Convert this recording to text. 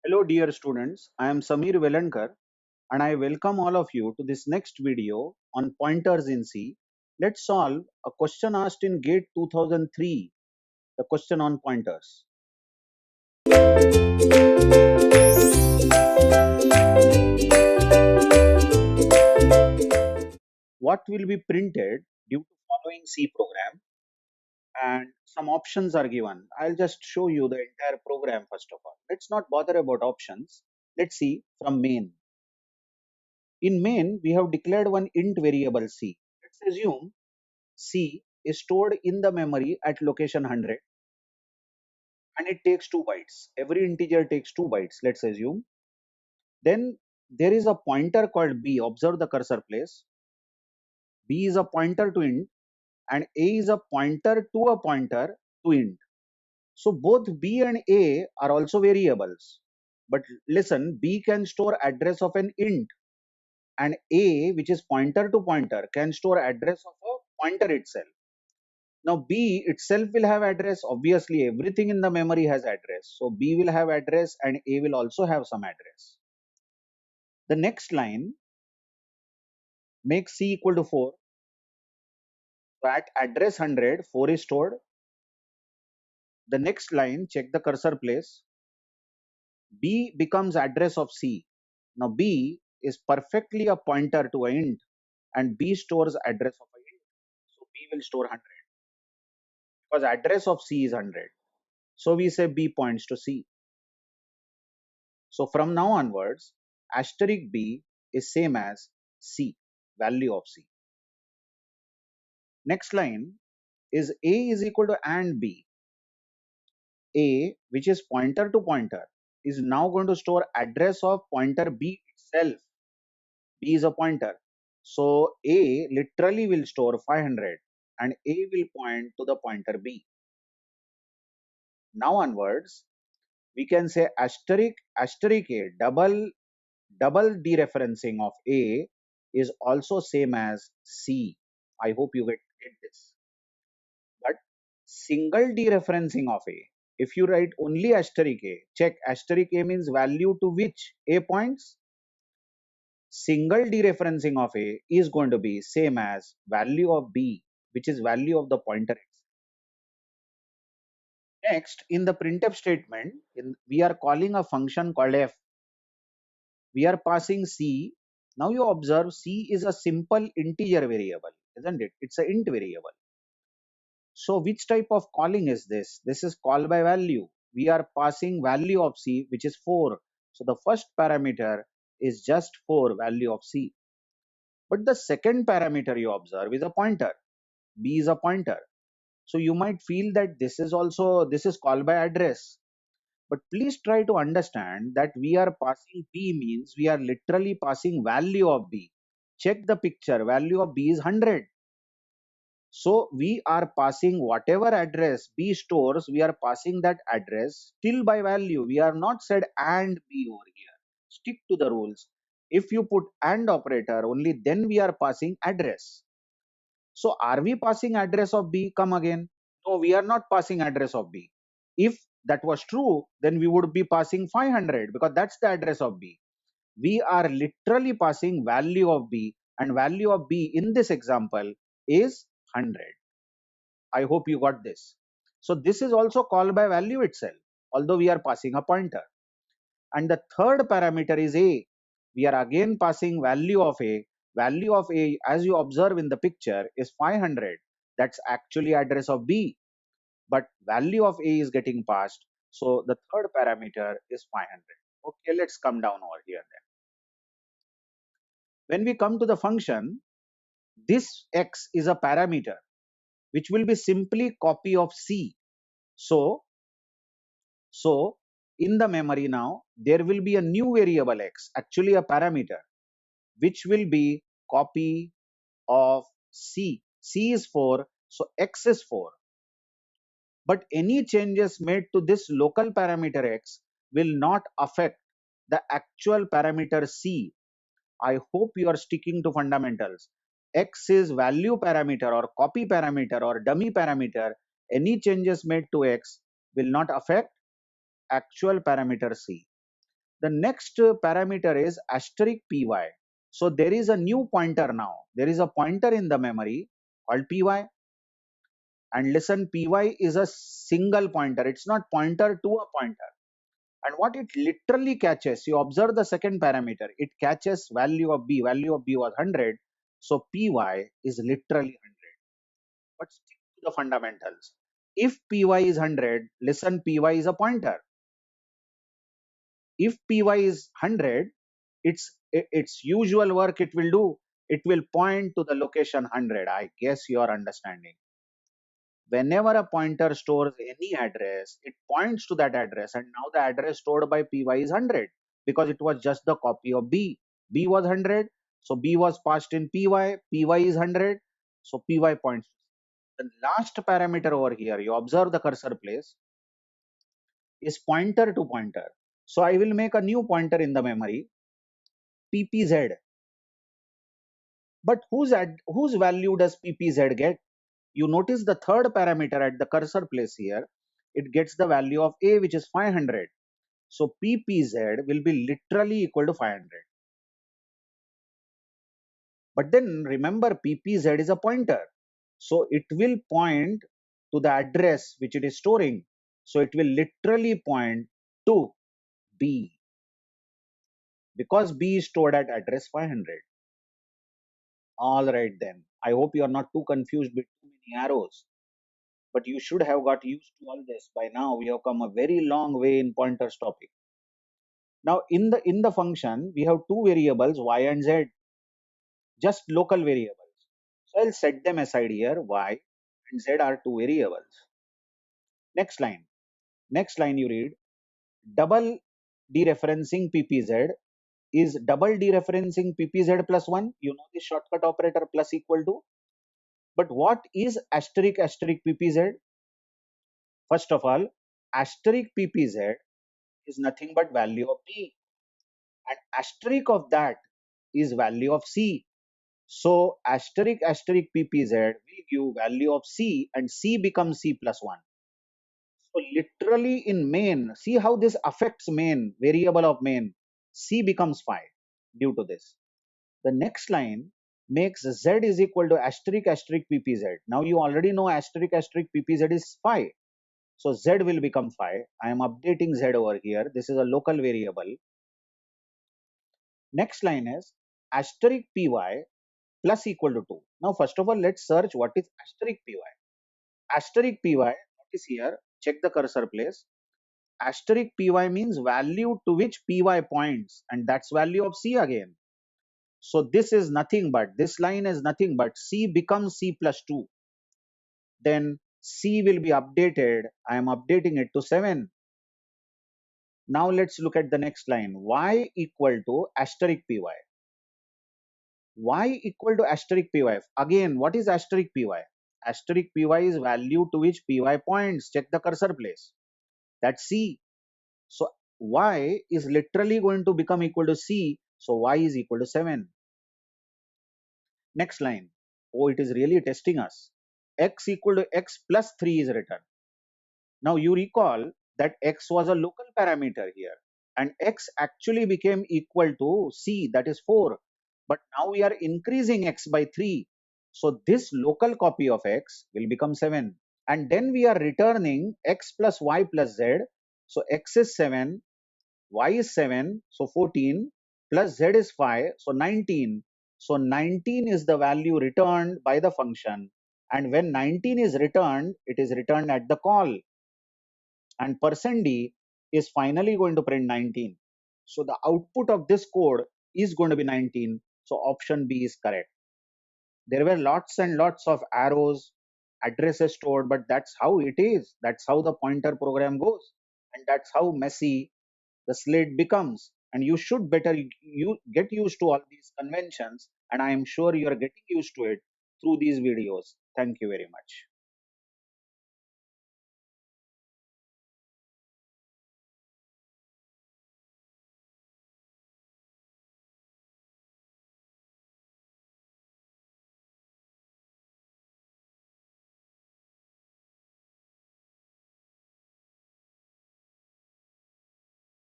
Hello dear students, I am Samir Velankar and I welcome all of you to this next video on pointers in C. Let's solve a question asked in GATE 2003, the question on pointers. What will be printed due to following C program, and some options are given. I'll just show you the entire program first of all. Let's not bother about options. Let's see from main. In main, we have declared one int variable C. Let's assume C is stored in the memory at location 100 and it takes 2 bytes. Every integer takes 2 bytes, let's assume. Then there is a pointer called B. Observe the cursor place. B is a pointer to int and A is a pointer to int. So both B and A are also variables. But listen, B can store address of an int and A, which is pointer to pointer, can store address of a pointer itself. Now B itself will have address. Obviously, everything in the memory has address. So B will have address and A will also have some address. The next line makes C equal to 4. So at address 100, 4 is stored. The next line, check the cursor place. B becomes address of C. Now B is perfectly a pointer to a int and B stores address of a int. So B will store 100 because address of C is 100. So we say B points to C. So from now onwards, asterisk B is same as C, value of C. Next line is A is equal to AND B. A, which is pointer to pointer, is now going to store address of pointer B itself. B is a pointer. So A literally will store 500 and A will point to the pointer B. Now onwards, we can say asterisk A, double dereferencing of A is also same as C. I hope you get this. But single dereferencing of A, if you write only asterisk A, check asterisk A means value to which A points. Single dereferencing of A is going to be same as value of B, which is value of the pointer. Next, in the printf statement, we are calling a function called f. We are passing C. Now you observe C is a simple integer variable, isn't it? It's an int variable. So which type of calling is this? This is call by value. We are passing value of C, which is 4. So the first parameter is just 4, value of C. But the second parameter you observe is a pointer. B is a pointer. So you might feel that this is call by address. But please try to understand that we are passing B means we are literally passing value of B. Check the picture, value of B is 100. So we are passing whatever address B stores, we are passing that address still by value. We are not said and B over here. Stick to the rules. If you put and operator, only then we are passing address. So are we passing address of B? Come again. No, we are not passing address of B. If that was true, then we would be passing 500 because that's the address of B. We are literally passing value of B, and value of B in this example is 100. I hope you got this. So this is also called by value itself, although we are passing a pointer. And the third parameter is A. We are again passing value of A. Value of A, as you observe in the picture, is 500. That's actually address of B. But value of A is getting passed. So the third parameter is 500. Okay, let's come down over here then. When we come to the function, this x is a parameter which will be simply copy of C. So in the memory now, there will be a new variable x, actually a parameter, which will be copy of C. C is 4, so x is 4. But any changes made to this local parameter x will not affect the actual parameter C. I hope you are sticking to fundamentals. X is value parameter or copy parameter or dummy parameter. Any changes made to X will not affect actual parameter C. The next parameter is asterisk py. So there is a new pointer now. There is a pointer in the memory called py. And listen, py is a single pointer. It's not pointer to a pointer. And what it literally catches, you observe the second parameter, it catches value of b. Value of b was 100. So py is literally 100. But stick to the fundamentals. If py is 100, listen, py is a pointer. If py is 100, its usual work it will do. It will point to the location 100. I guess you are understanding. Whenever a pointer stores any address, it points to that address, and now the address stored by py is 100 because it was just the copy of b. B was 100, so b was passed in py. Py is 100, so py points. The last parameter over here, you observe the cursor place, is pointer to pointer. So I will make a new pointer in the memory, ppz. But whose value does ppz get? You notice the third parameter at the cursor place here, it gets the value of a, which is 500. So ppz will be literally equal to 500. But then remember, ppz is a pointer. So it will point to the address which it is storing. So it will literally point to b, because b is stored at address 500. All right then. I hope you are not too confused with too many arrows. But you should have got used to all this. By now we have come a very long way in pointers topic. Now in the function we have two variables, y and z, just local variables. So I'll set them aside here. Y and z are two variables. Next line. Next line you read, double dereferencing ppz is double dereferencing ppz plus 1. You know the shortcut operator plus equal to. But what is asterisk asterisk ppz? First of all, asterisk ppz is nothing but value of b, and asterisk of that is value of c. So asterisk asterisk ppz will give value of c, and c becomes c plus 1. So literally in main, see how this affects main, variable of main. C becomes 5 due to this. The next line makes z is equal to asterisk asterisk ppz. Now you already know asterisk asterisk ppz is 5. So z will become 5. I am updating z over here. This is a local variable. Next line is asterisk py plus equal to 2. Now first of all, let's search what is asterisk py. Asterisk py, notice here, check the cursor place. Asterisk py means value to which py points, and that's value of c again. So this is nothing but, this line is nothing but c becomes c plus 2. Then c will be updated. I am updating it to 7. Now let's look at the next line. Y equal to asterisk py. Y equal to asterisk py. Again, what is asterisk py? Asterisk py is value to which py points. Check the cursor place. That's c. So y is literally going to become equal to c. So y is equal to 7. Next line. Oh, it is really testing us. X equal to x plus 3 is written. Now you recall that x was a local parameter here, and x actually became equal to c, that is 4. But now we are increasing x by 3. So this local copy of x will become 7. And then we are returning x plus y plus z. So x is 7, y is 7, so 14, plus z is 5, so 19. So 19 is the value returned by the function. And when 19 is returned, it is returned at the call. And %d is finally going to print 19. So the output of this code is going to be 19. So option B is correct. There were lots and lots of arrows, addresses stored, but that's how it is. That's how the pointer program goes. And that's how messy the slate becomes. And you should better you get used to all these conventions. And I am sure you are getting used to it through these videos. Thank you very much.